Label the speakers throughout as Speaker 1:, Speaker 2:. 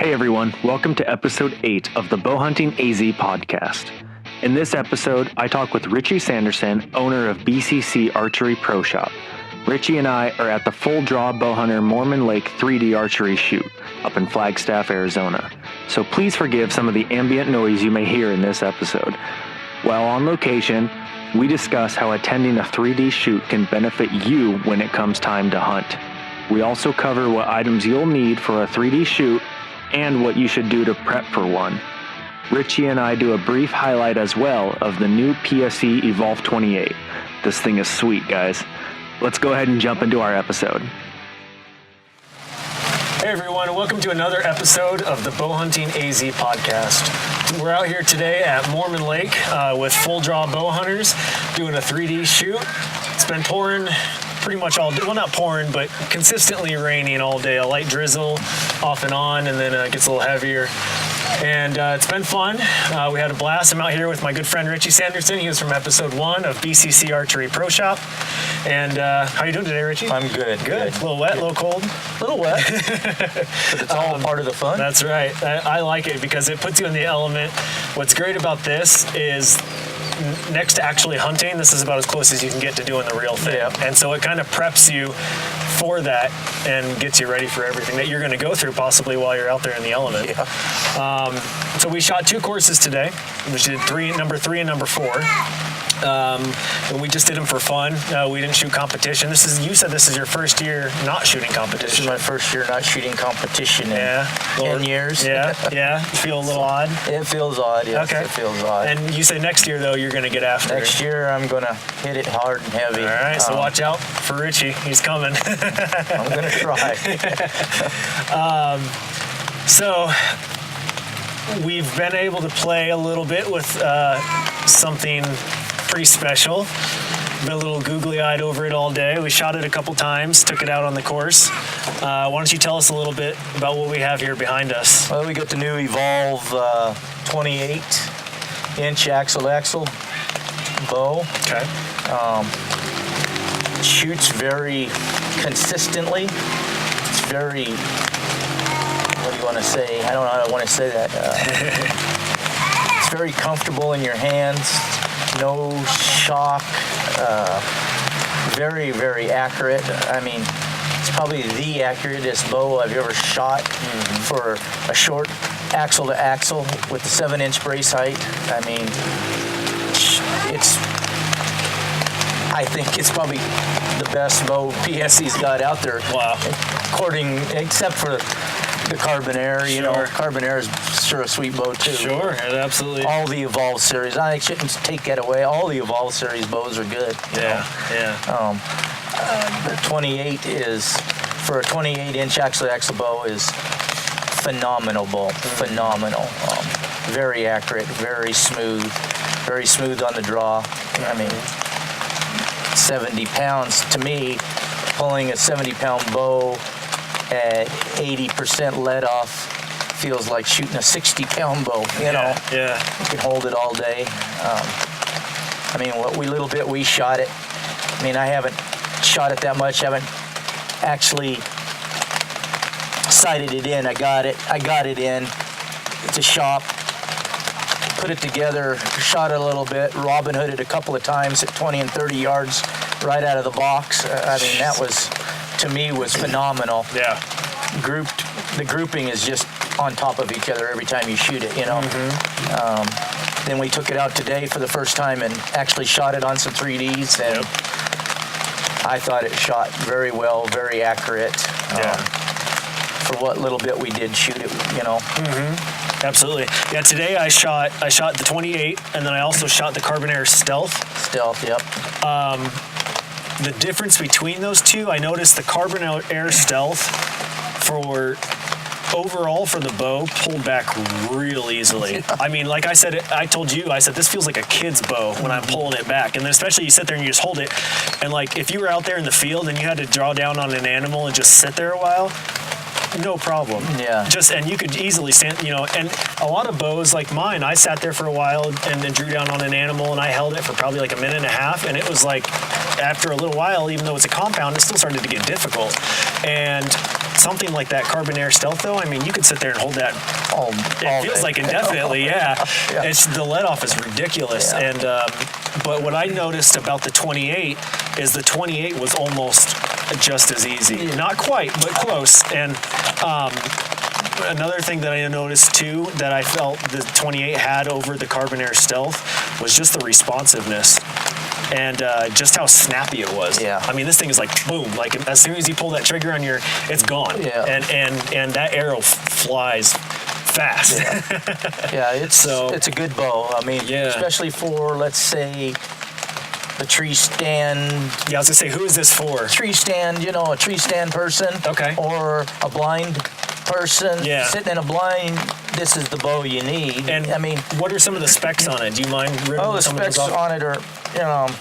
Speaker 1: Hey everyone, welcome to episode 8 of the Bowhunting AZ podcast. In this episode, I talk with Richy Sanderson, owner of BCC Archery Pro Shop. Richy and I are at the full Draw Bowhunter Mormon Lake 3D archery shoot up in Flagstaff, Arizona. So please forgive some of the ambient noise you may hear in this episode. While on location, we discuss how attending a 3D shoot can benefit you when it comes time to hunt. We also cover what items you'll need for a 3D shoot and what you should do to prep for one. Richy and I do a brief highlight as well of the new PSE Evolve 28. This thing is sweet, guys. Let's go ahead and jump into our episode. Hey everyone, welcome to another episode of the Bowhunting AZ podcast. We're out here today at Mormon Lake with full draw bow hunters doing a 3D shoot. It's been pouring pretty much all day. Well, not pouring, but consistently raining all day. A light drizzle off and on, and then it gets a little heavier. And it's been fun. We had a blast. I'm out here with my good friend Richy Sanderson. He was from episode 1 of BCC Archery Pro Shop. And how you doing today, Richy?
Speaker 2: I'm good.
Speaker 1: Good. A little wet, a little cold?
Speaker 2: A little wet. But it's all part of the fun.
Speaker 1: That's right. I like it because it puts you in the element. What's great about this is next to actually hunting, this is about as close as you can get to doing the real thing.
Speaker 2: Yeah.
Speaker 1: And so it kind of preps you for that and gets you ready for everything that you're going to go through possibly while you're out there in the element.
Speaker 2: Yeah.
Speaker 1: So we shot 2 courses today. We did number 3 and number 4. And we just did them for fun. We didn't shoot competition. You said this is your first year not shooting competition.
Speaker 2: This is my first year not shooting competition in 10 years.
Speaker 1: Yeah. Feel a little odd?
Speaker 2: It feels odd, yes.
Speaker 1: Okay.
Speaker 2: It feels odd.
Speaker 1: And you say next year, though, you're going to get after it.
Speaker 2: Next year, I'm going to hit it hard and heavy.
Speaker 1: All right, so watch out for Richy. He's coming.
Speaker 2: I'm going to try.
Speaker 1: So we've been able to play a little bit with something pretty special. Been a little googly-eyed over it all day. We shot it a couple times, took it out on the course. Why don't you tell us a little bit about what we have here behind us?
Speaker 2: Well, we got the new Evolve 28-inch axle bow.
Speaker 1: Okay.
Speaker 2: Shoots very consistently. It's very, what do you want to say? I don't know how I want to say that. It's very comfortable in your hands. No shock. Very, very accurate. I mean, it's probably the accuratest bow I've ever shot for a short axle to axle with the 7-inch brace height. I mean, I think it's probably the best bow PSE's got out there.
Speaker 1: Wow.
Speaker 2: Except for the Carbon Air, you know. Carbon Air is sure a sweet bow too.
Speaker 1: Sure, absolutely.
Speaker 2: All the Evolve series, I shouldn't take that away. All the Evolve series bows are good.
Speaker 1: Yeah.
Speaker 2: The 28 is, for a 28-inch axle bow, is phenomenal bow. Phenomenal. Very accurate, very smooth on the draw. I mean, 70 pounds to me, pulling a 70-pound bow at 80% let off feels like shooting a 60-pound bow, you know.
Speaker 1: Yeah.
Speaker 2: You can hold it all day. I mean, little bit we shot it. I mean, I haven't shot it that much. I haven't actually sighted it in. I got it in to shop, put it together, shot it a little bit, Robin Hooded a couple of times at 20 and 30 yards right out of the box. I mean, that was, to me, was phenomenal.
Speaker 1: Yeah.
Speaker 2: The grouping is just on top of each other every time you shoot it, you know. Then we took it out today for the first time and actually shot it on some 3Ds, and I thought it shot very well, very accurate. For what little bit we did shoot it, you know.
Speaker 1: Absolutely. Yeah, today I shot the 28, and then I also shot the Carbon Air Stealth.
Speaker 2: Yep.
Speaker 1: The difference between those two, I noticed the Carbon Air Stealth overall for the bow pulled back real easily. I mean, like I said, I told you, I said, this feels like a kid's bow when I'm pulling it back. And then especially you sit there and you just hold it. And like, if you were out there in the field and you had to draw down on an animal and just sit there a while,
Speaker 3: no problem.
Speaker 2: Yeah.
Speaker 3: And you could easily stand, and a lot of bows like mine, I sat there for a while and then drew down on an animal and I held it for probably like a minute and a half, and it was like, after a little while, even though it's a compound, it still started to get difficult. And something like that Carbon Air Stealth, though, I mean, you could sit there and hold that it feels like indefinitely, yeah. It's the let off is ridiculous.
Speaker 2: Yeah.
Speaker 3: And but what I noticed about the 28 is the 28 was almost just as easy. Not quite, but close. And another thing that I noticed too that I felt the 28 had over the Carbon Air Stealth was just the responsiveness. And just how snappy it was.
Speaker 2: Yeah.
Speaker 3: I mean, this thing is like boom. Like as soon as you pull that trigger on it's gone.
Speaker 2: Yeah.
Speaker 3: And that arrow flies fast.
Speaker 2: Yeah, it's a good bow. I mean, especially for, let's say, the tree stand.
Speaker 3: Yeah, I was gonna say, who is this for?
Speaker 2: Tree stand, a tree stand person.
Speaker 3: Okay.
Speaker 2: Or a blind person sitting in a blind. This is the bow you need.
Speaker 3: And
Speaker 2: I mean,
Speaker 3: what are some of the specs on it? Do you mind ripping
Speaker 2: the
Speaker 3: some of those
Speaker 2: specs
Speaker 3: off?
Speaker 2: on it are,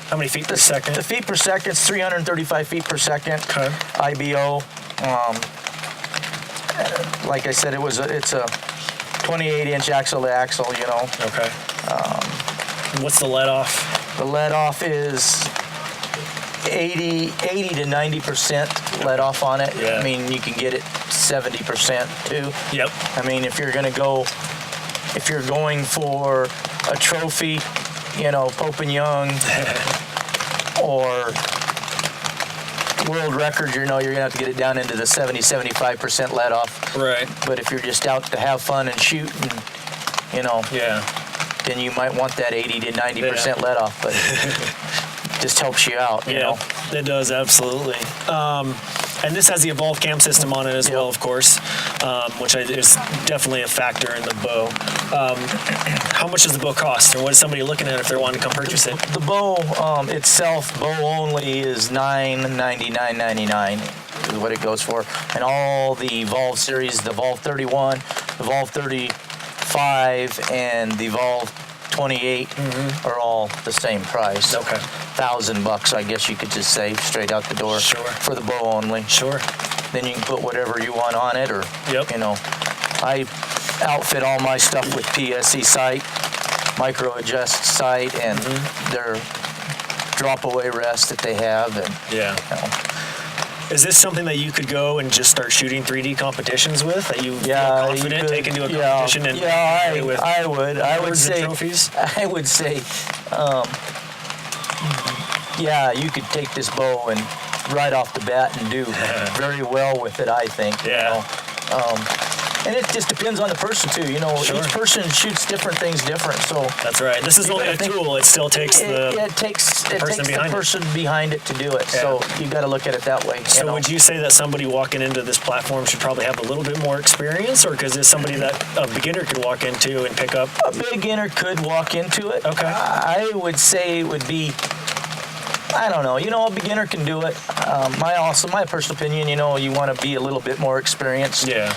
Speaker 3: How many feet per second?
Speaker 2: The feet per second is 335 feet per second.
Speaker 3: Okay.
Speaker 2: IBO. Like I said, it's a 28-inch axle to axle.
Speaker 3: Okay. What's the let off?
Speaker 2: The let off is 80 to 90% let off on it.
Speaker 3: Yeah.
Speaker 2: I mean, you can get it 70% too.
Speaker 3: Yep.
Speaker 2: I mean, if you're going for a trophy, Pope and Young, or world record, you're gonna have to get it down into the 70-75% let off.
Speaker 3: Right.
Speaker 2: But if you're just out to have fun and shoot, and then you might want that 80 to 90% let off. But just helps you out. You know?
Speaker 3: It does, absolutely. And this has the Evolve cam system on it as well, of course, which is definitely a factor in the bow. How much does the bow cost, or what is somebody looking at if they're wanting to come purchase it?
Speaker 2: The bow itself, bow only, is $999.99 is what it goes for. And all the Evolve series, the Evolve 31, the Evolve 35, and the Evolve 28 are all the same price.
Speaker 3: Okay.
Speaker 2: $1,000, I guess you could just say, straight out the door.
Speaker 3: Sure.
Speaker 2: For the bow only.
Speaker 3: Sure.
Speaker 2: Then you can put whatever you want on it, or
Speaker 3: Yep.
Speaker 2: I outfit all my stuff with PSE sight, micro adjust sight, and their drop away rest that they have, and
Speaker 3: Is this something that you could go and just start shooting 3D competitions with? That you feel confident taking to a competition and
Speaker 2: I would. I would
Speaker 3: awards and
Speaker 2: say
Speaker 3: trophies?
Speaker 2: I would say, you could take this bow and right off the bat and do very well with it, I think.
Speaker 3: Yeah.
Speaker 2: And it just depends on the person too.
Speaker 3: Sure.
Speaker 2: Each person shoots different things different. So
Speaker 3: That's right. This is only a tool. It still takes the
Speaker 2: person behind it to do it.
Speaker 3: Yeah.
Speaker 2: So you got to look at it that way.
Speaker 3: So would you say that somebody walking into this platform should probably have a little bit more experience, or is this somebody that a beginner could walk into and pick up?
Speaker 2: A beginner could walk into it.
Speaker 3: Okay.
Speaker 2: I would say it would be, I don't know. A beginner can do it. My personal opinion, you want to be a little bit more experienced.
Speaker 3: Yeah.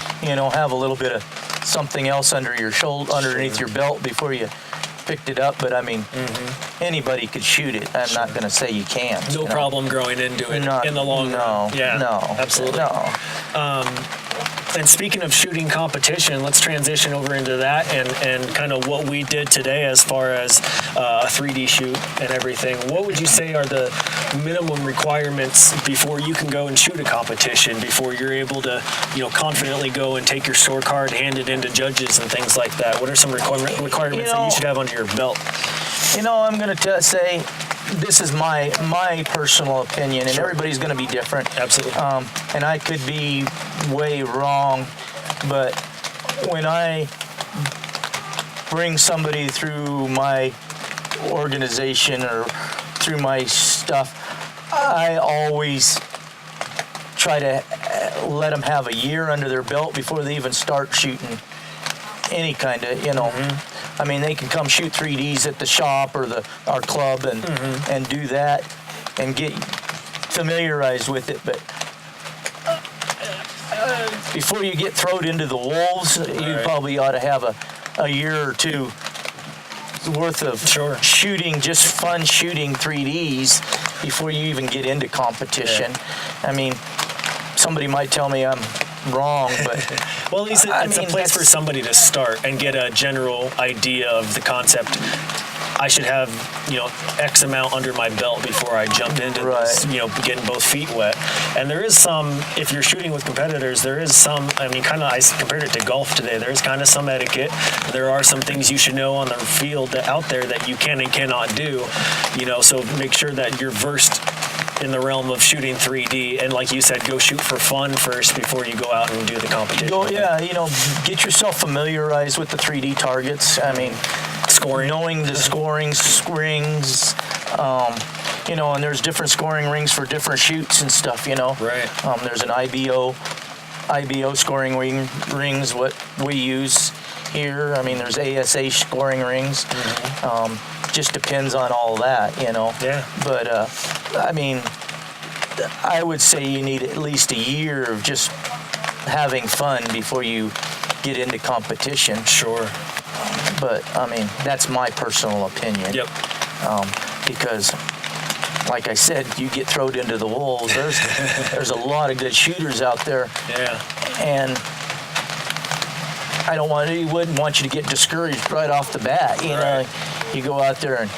Speaker 2: Have a little bit of something else under your shoulder, underneath your belt before you picked it up. But I mean, anybody could shoot it. I'm not going to say you can't.
Speaker 3: No problem growing into it in the long run.
Speaker 2: No.
Speaker 3: Absolutely.
Speaker 2: No.
Speaker 3: And speaking of shooting competition, let's transition over into that and kind of what we did today as far as a 3D shoot and everything. What would you say are the minimum requirements before you can go and shoot a competition, before you're able to, confidently go and take your scorecard, hand it into judges and things like that? What are some requirements that you should have under your belt?
Speaker 2: I'm going to say, this is my personal opinion, and everybody's going to be different.
Speaker 3: Absolutely.
Speaker 2: And I could be way wrong, but when I bring somebody through my organization or through my stuff, I always try to let them have a year under their belt before they even start shooting any kind of, I mean, they can come shoot 3Ds at the shop or our club and do that and get familiarized with it. But before you get thrown into the wolves, you probably ought to have a year or two worth of shooting, just fun shooting 3Ds before you even get into competition. I mean, somebody might tell me I'm wrong, but
Speaker 3: Well, at least it's a place for somebody to start and get a general idea of the concept. I should have, X amount under my belt before I jump into this, getting both feet wet. And there is some, if you're shooting with competitors, there is some, I compared it to golf today, there is kind of some etiquette. There are some things you should know on the field out there that you can and cannot do, so make sure that you're versed in the realm of shooting 3D, and like you said, go shoot for fun first before you go out and do the competition.
Speaker 2: Get yourself familiarized with the 3D targets.
Speaker 3: Scoring.
Speaker 2: Knowing the scoring rings, and there's different scoring rings for different shoots and stuff,
Speaker 3: Right.
Speaker 2: There's an IBO scoring rings, what we use here. There's ASA scoring rings. Just depends on all that,
Speaker 3: Yeah.
Speaker 2: But, I would say you need at least a year of just having fun before you get into competition.
Speaker 3: Sure.
Speaker 2: But, that's my personal opinion.
Speaker 3: Yep.
Speaker 2: Because, like I said, you get thrown into the wolves. There's a lot of good shooters out there.
Speaker 3: Yeah.
Speaker 2: And I wouldn't want you to get discouraged right off the bat. You go out there and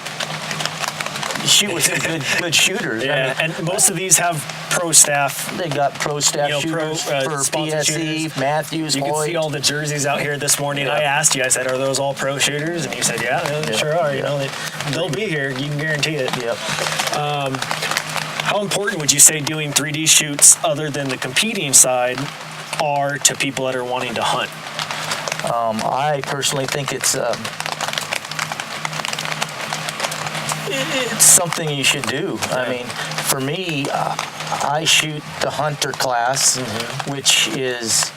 Speaker 2: shoot with some good shooters.
Speaker 3: Yeah, and most of these have pro staff.
Speaker 2: They got pro staff shooters for PSE,
Speaker 3: shooters.
Speaker 2: Matthews,
Speaker 3: You
Speaker 2: Hoyt.
Speaker 3: can see all the jerseys out here this morning.
Speaker 2: Yeah.
Speaker 3: I asked you, I said, are those all pro shooters? And you said, yeah, they sure are. They'll be here. You can guarantee it.
Speaker 2: Yep.
Speaker 3: How important would you say doing 3D shoots other than the competing side are to people that are wanting to hunt?
Speaker 2: I personally think it's something you should do.
Speaker 3: Yeah.
Speaker 2: For me, I shoot the hunter class, which is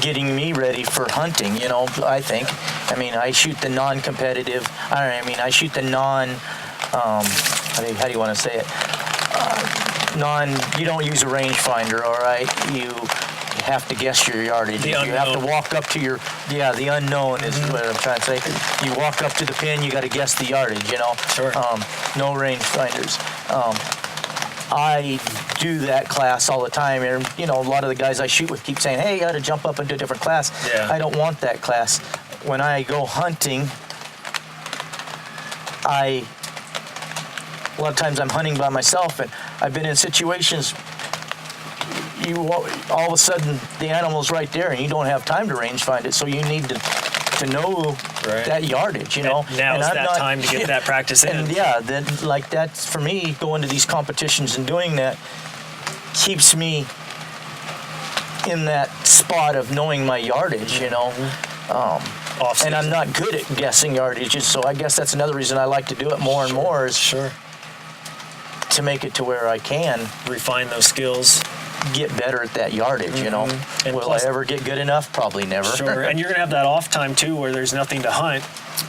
Speaker 2: getting me ready for hunting, I think. I shoot the non-competitive, I shoot the how do you want to say it? You don't use a rangefinder, all right? You have to guess your yardage. You have to walk up to the unknown is what I'm trying to say. You walk up to the pin, you got to guess the yardage,
Speaker 3: Sure.
Speaker 2: No rangefinders. I do that class all the time, and a lot of the guys I shoot with keep saying, hey, you got to jump up into a different class.
Speaker 3: Yeah.
Speaker 2: I don't want that class. When I go hunting, a lot of times I'm hunting by myself, and I've been in situations all of a sudden the animal's right there and you don't have time to range find it, so you need to know that yardage,
Speaker 3: And now's that time to get that practice in.
Speaker 2: And then like that, for me, going to these competitions and doing that keeps me in that spot of knowing my yardage, and I'm not good at guessing yardages, so I guess that's another reason I like to do it more and more is to make it to where I can
Speaker 3: refine those skills,
Speaker 2: get better at that yardage, And will plus, I ever get good enough? Probably never.
Speaker 3: Sure, and you're going to have that off time too where there's nothing to hunt.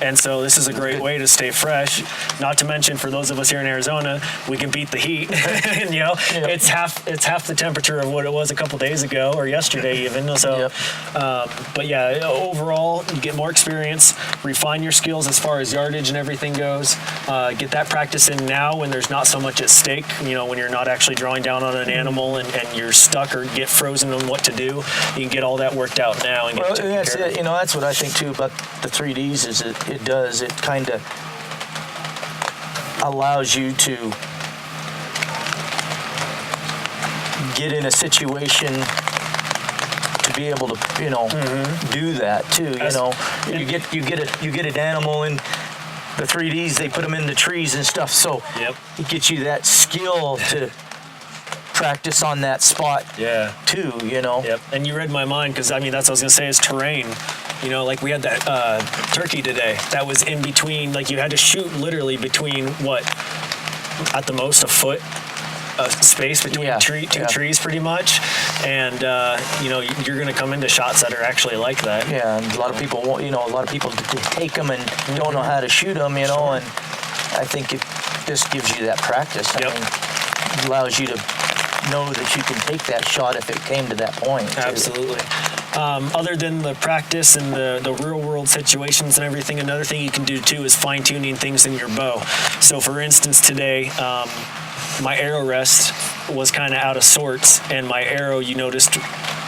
Speaker 3: And so this is a great way to stay fresh. Not to mention, for those of us here in Arizona, we can beat the heat. And, it's half the temperature of what it was a couple days ago or yesterday even. So, but yeah, overall, you get more experience, refine your skills as far as yardage and everything goes. Get that practice in now when there's not so much at stake. When you're not actually drawing down on an animal and you're stuck or get frozen on what to do. You can get all that worked out now. And
Speaker 2: well, that's it. That's what I think too about the 3Ds is it kind of allows you to get in a situation to be able to do that too. You get an animal in the 3Ds, they put them in the trees and stuff, so it gets you that skill to practice on that spot too.
Speaker 3: And you read my mind, because that's what I was gonna say is terrain. Like we had that turkey today that was in between, like you had to shoot literally between at the most a foot space between two trees pretty much, and you're going to come into shots that are actually like that.
Speaker 2: Yeah, and a lot of people take them and don't know how to shoot them, and I think this gives you that practice. It allows you to know that you can take that shot if it came to that point.
Speaker 3: Absolutely. Other than the practice and the real world situations and everything, another thing you can do too is fine tuning things in your bow. So for instance today, my arrow rest was kind of out of sorts, and my arrow, you noticed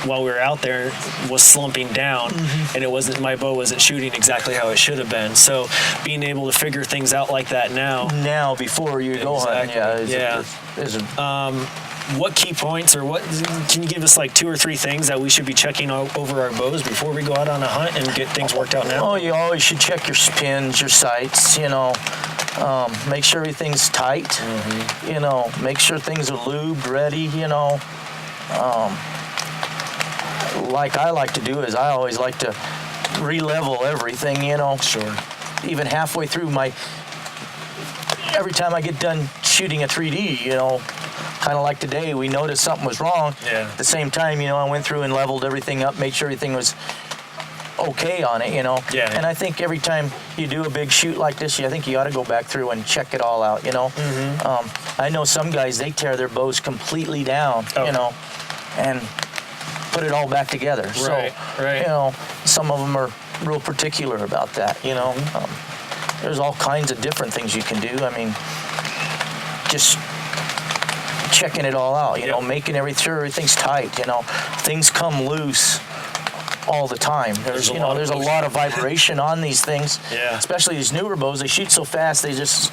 Speaker 3: while we were out there, was slumping down, and my bow wasn't shooting exactly how it should have been. So being able to figure things out like that now
Speaker 2: before you go hunting,
Speaker 3: what key points, or what can you give us, like 2 or 3 things that we should be checking over our bows before we go out on a hunt and get things worked out now?
Speaker 2: Oh, you always should check your pins, your sights, make sure everything's tight, make sure things are lubed, ready, like I like to do is I always like to re-level everything,
Speaker 3: Sure.
Speaker 2: Even halfway through every time I get done shooting a 3D, kind of like today, we noticed something was wrong.
Speaker 3: Yeah.
Speaker 2: At the same time, I went through and leveled everything up, made sure everything was okay on it,
Speaker 3: Yeah.
Speaker 2: And I think every time you do a big shoot like this, I think you ought to go back through and check it all out, I know some guys, they tear their bows completely down, and put it all back together.
Speaker 3: Right, right.
Speaker 2: Some of them are real particular about that, there's all kinds of different things you can do. I mean, just checking it all out, making sure everything's tight, things come loose all the time. There's a lot of vibration on these things, especially these newer bows. They shoot so fast, there's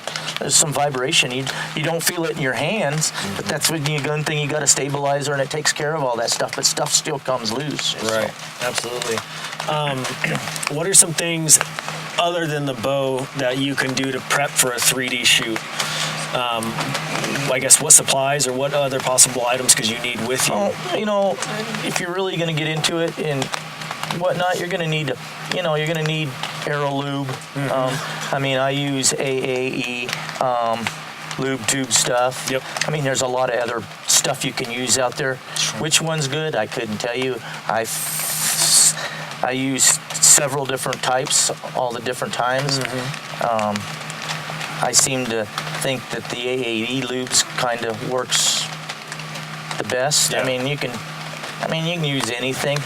Speaker 2: some vibration. You don't feel it in your hands, but that's when one thing, you got a stabilizer, and it takes care of all that stuff, but stuff still comes loose.
Speaker 3: Right, absolutely. What are some things other than the bow that you can do to prep for a 3D shoot? I guess what supplies or what other possible items could you need with you?
Speaker 2: If you're really going to get into it and whatnot, you're going to need arrow lube. I use AAE Lube Tube stuff.
Speaker 3: Yep.
Speaker 2: There's a lot of other stuff you can use out there.
Speaker 3: Sure.
Speaker 2: Which one's good? I couldn't tell you. I use several different types all the different times. I seem to think that the AAE lubes kind of works the best.
Speaker 3: Yeah.
Speaker 2: You can use anything.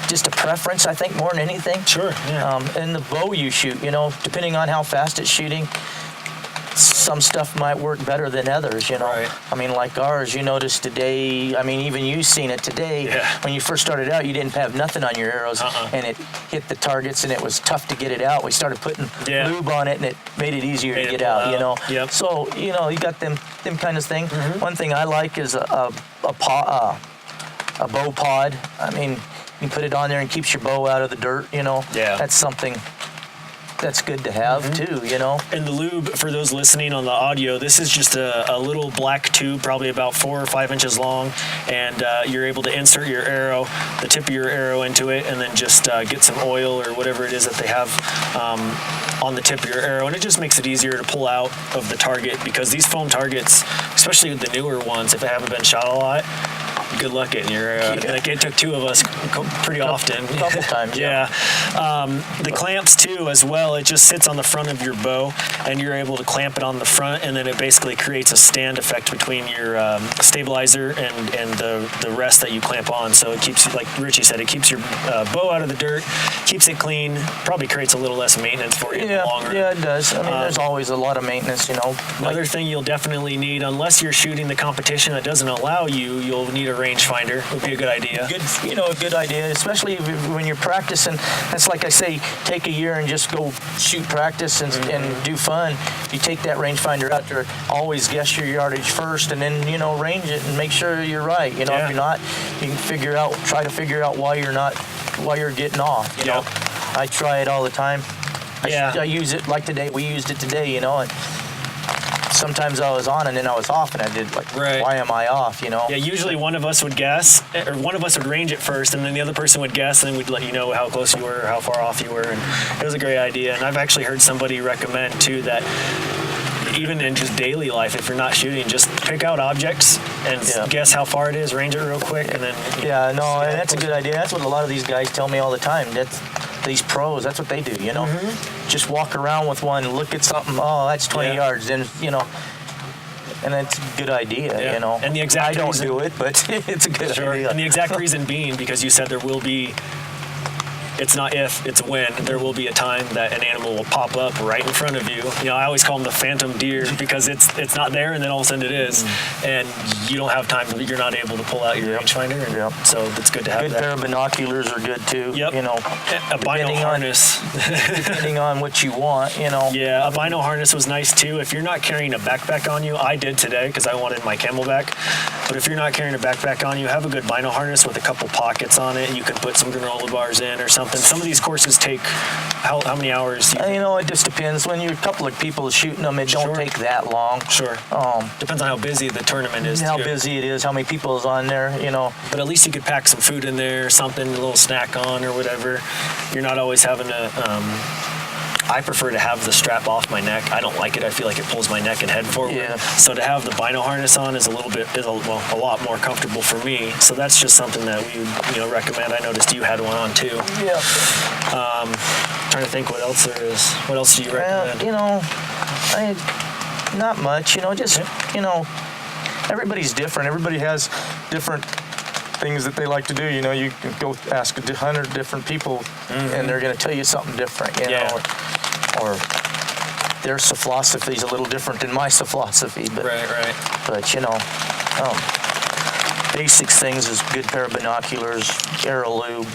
Speaker 2: Just a preference, I think, more than anything.
Speaker 3: Sure. Yeah.
Speaker 2: And the bow you shoot, depending on how fast it's shooting, some stuff might work better than others,
Speaker 3: Right.
Speaker 2: Like ours, you noticed today, even you've seen it today, when you first started out, you didn't have nothing on your arrows, and it hit the targets, and it was tough to get it out. We started putting lube on it, and it made it easier to get out,
Speaker 3: Yep.
Speaker 2: So, you got them kind of things. One thing I like is a bow pod. You put it on there and keeps your bow out of the dirt,
Speaker 3: Yeah.
Speaker 2: That's something that's good to have too,
Speaker 3: And the lube, for those listening on the audio, this is just a little black tube, probably about 4 or 5 inches long, and you're able to insert the tip of your arrow into it, and then just get some oil or whatever it is that they have on the tip of your arrow, and it just makes it easier to pull out of the target, because these foam targets, especially with the newer ones, if they haven't been shot a lot, good luck getting your arrow. Like, it took 2 of us pretty often.
Speaker 2: A couple times,
Speaker 3: yeah. The clamps too, as well. It just sits on the front of your bow, and you're able to clamp it on the front, and then it basically creates a stand effect between your stabilizer and the rest that you clamp on. So it keeps, like Richy said, it keeps your bow out of the dirt, keeps it clean, probably creates a little less maintenance for you in the long run.
Speaker 2: Yeah, it does. There's always a lot of maintenance,
Speaker 3: Another thing you'll definitely need, unless you're shooting the competition that doesn't allow you'll need a rangefinder. Would be a good idea.
Speaker 2: A good idea, especially when you're practicing. That's like I say, take a year and just go shoot practice and do fun. You take that rangefinder out there, always guess your yardage first, and then range it and make sure you're right. If you're not, you can try to figure out why you're getting off. I try it all the time. I use it like today. We used it today. And sometimes I was on and then I was off, and I did why am I off? Yeah,
Speaker 3: usually one of us would guess, or one of us would range it first, and then the other person would guess, and then we'd let you know how close you were, how far off you were, and it was a great idea. And I've actually heard somebody recommend too that even in just daily life, if you're not shooting, just pick out objects and guess how far it is, range it real quick, and then
Speaker 2: and that's a good idea. That's what a lot of these guys tell me all the time. These pros, that's what they do, Just walk around with one, look at something, that's 20 yards, and and that's a good idea,
Speaker 3: And the exact
Speaker 2: I don't do it, but it's a good idea.
Speaker 3: And the exact reason being, because you said there will be it's not if, it's when. There will be a time that an animal will pop up right in front of you. You know, I always call them the phantom deer because it's not there and then all of a sudden it is, and you don't have time. You're not able to pull out your rangefinder. And so it's good to have
Speaker 2: good
Speaker 3: that.
Speaker 2: pair of binoculars are good too.
Speaker 3: Yep.
Speaker 2: You know,
Speaker 3: a bino harness.
Speaker 2: Depending on what you want, you know.
Speaker 3: Yeah, a bino harness was nice too. If you're not carrying a backpack on you, I did today because I wanted my Camelback. But if you're not carrying a backpack on you, have a good bino harness with a couple pockets on it. You can put some granola bars in or something. Some of these courses take how many hours?
Speaker 2: You know, it just depends. When you're a couple of people shooting them, it don't take that long.
Speaker 3: Sure. Depends on how busy the tournament is.
Speaker 2: How busy it is, how many people is on there, you know.
Speaker 3: But at least you could pack some food in there, something, a little snack on or whatever. You're not always having to. I prefer to have the strap off my neck. I don't like it. I feel like it pulls my neck and head forward.
Speaker 2: Yeah.
Speaker 3: So to have the bino harness on is a lot more comfortable for me. So that's just something that we would, recommend. I noticed you had one on too.
Speaker 2: Yeah.
Speaker 3: Trying to think what else there is. What else do you recommend?
Speaker 2: Not much. Everybody's different. Everybody has different things that they like to do. You know, you can go ask 100 different people, and they're going to tell you something different. You know, or their philosophy is a little different than my philosophy. But,
Speaker 3: right.
Speaker 2: But basic things is good pair of binoculars, arrow lube.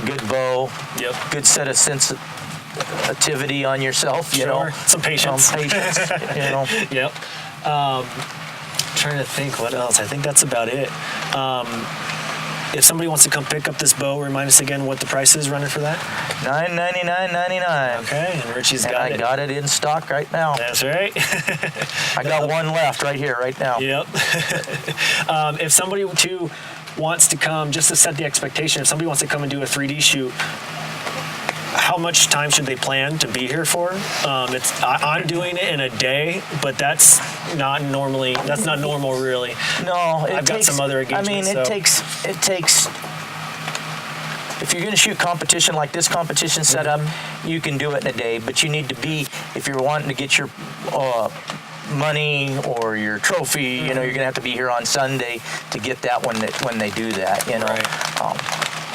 Speaker 2: Good bow.
Speaker 3: Yep.
Speaker 2: Good set of sensitivity on yourself. You know,
Speaker 3: some patience. Yep. Trying to think what else. I think that's about it. If somebody wants to come pick up this bow, remind us again what the price is running for that.
Speaker 2: $999.99.
Speaker 3: Okay, and Richy's got it.
Speaker 2: I got it in stock right now.
Speaker 3: That's right.
Speaker 2: I got one left right here, right now.
Speaker 3: Yep. If somebody too wants to come, just to set the expectation, if somebody wants to come and do a 3D shoot, how much time should they plan to be here for? I'm doing it in a day, but that's not normal really.
Speaker 2: No,
Speaker 3: I've got some other engagements.
Speaker 2: I mean, it takes. If you're going to shoot competition like this competition setup, you can do it in a day, but you need to be, if you're wanting to get your money or your trophy, you're going to have to be here on Sunday to get that when they do that.
Speaker 3: Right.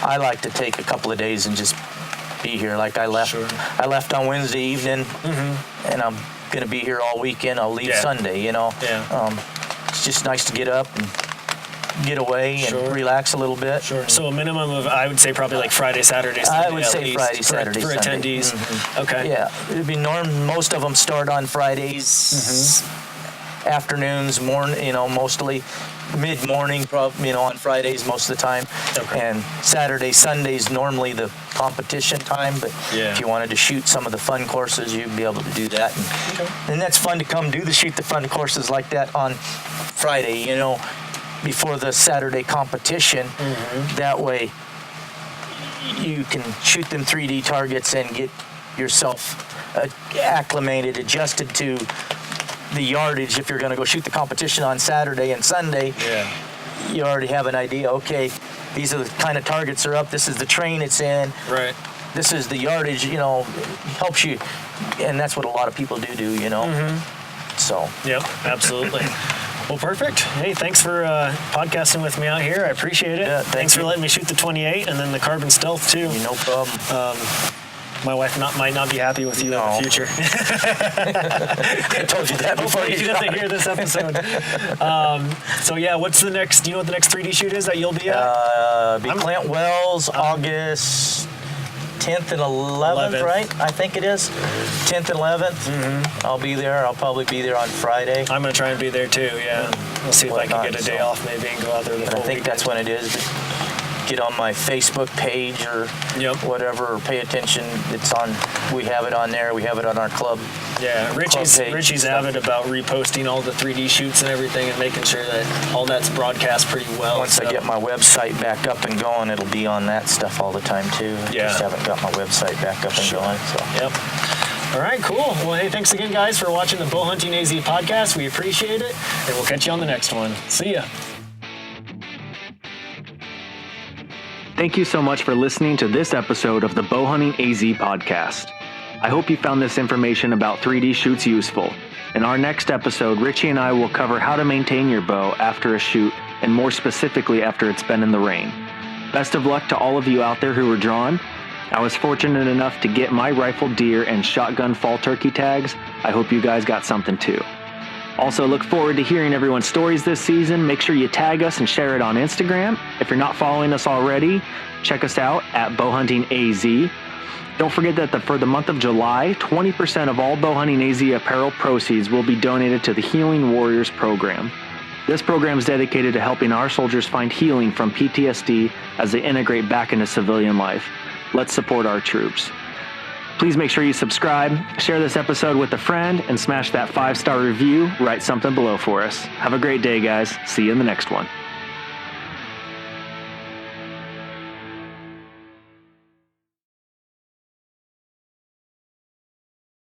Speaker 2: I like to take a couple of days and just be here. Like I left.
Speaker 3: Sure.
Speaker 2: I left on Wednesday evening, and I'm going to be here all weekend. I'll leave Sunday.
Speaker 3: Yeah.
Speaker 2: It's just nice to get up and get away and relax a little bit.
Speaker 3: Sure. So a minimum of, I would say, probably like Friday, Saturday, Sunday.
Speaker 2: I would say Friday, Saturday,
Speaker 3: for
Speaker 2: Sunday.
Speaker 3: attendees. Okay.
Speaker 2: Yeah, it'd be most of them start on Fridays, afternoons, mostly mid-morning, probably, on Fridays most of the time.
Speaker 3: Okay.
Speaker 2: And Saturday, Sundays normally the competition time, but if you wanted to shoot some of the fun courses, you'd be able to do that. And that's fun to come shoot the fun courses like that on Friday, before the Saturday competition. That way you can shoot them 3D targets and get yourself acclimated, adjusted to the yardage. If you're going to go shoot the competition on Saturday and Sunday, you already have an idea. Okay, these are the kind of targets that are up. This is the terrain it's in.
Speaker 3: Right.
Speaker 2: This is the yardage. Helps you, and that's what a lot of people do. So.
Speaker 3: Yep, absolutely. Well, perfect. Hey, thanks for podcasting with me out here. I appreciate it.
Speaker 2: Yeah,
Speaker 3: thanks for letting me shoot the 28 and then the Carbon Stealth too.
Speaker 2: No problem.
Speaker 3: My wife might not be happy with you in the future.
Speaker 2: I told you that before.
Speaker 3: Hopefully she doesn't hear this episode. What's the next? Do you know what the next 3D shoot is that you'll be at?
Speaker 2: Clint Wells, August 10th and 11th, right? I think it is. 10th and 11th. I'll be there. I'll probably be there on Friday.
Speaker 3: I'm going to try and be there too, yeah. We'll see if I can get a day off maybe and go out there the whole
Speaker 2: I think
Speaker 3: weekend.
Speaker 2: that's when it is. Get on my Facebook page or whatever, or pay attention. It's on. We have it on there. We have it on our club.
Speaker 3: Yeah, Richy's avid about reposting all the 3D shoots and everything and making sure that all that's broadcast pretty well.
Speaker 2: Once I get my website back up and going, it'll be on that stuff all the time too. I just haven't got my website back up and going. So.
Speaker 3: Yep. All right, cool. Well, hey, thanks again, guys, for watching the Bowhunting AZ podcast. We appreciate it, and we'll catch you on the next one. See ya.
Speaker 1: Thank you so much for listening to this episode of the Bowhunting AZ podcast. I hope you found this information about 3D shoots useful. In our next episode, Richy and I will cover how to maintain your bow after a shoot, and more specifically after it's been in the rain. Best of luck to all of you out there who were drawn. I was fortunate enough to get my rifle deer and shotgun fall turkey tags. I hope you guys got something too. Also, look forward to hearing everyone's stories this season. Make sure you tag us and share it on Instagram. If you're not following us already, check us out at Bowhunting AZ. Don't forget that for the month of July, 20% of all Bowhunting AZ apparel proceeds will be donated to the Healing Warriors program. This program is dedicated to helping our soldiers find healing from PTSD as they integrate back into civilian life. Let's support our troops. Please make sure you subscribe, share this episode with a friend, and smash that 5-star review. Write something below for us. Have a great day, guys. See you in the next one.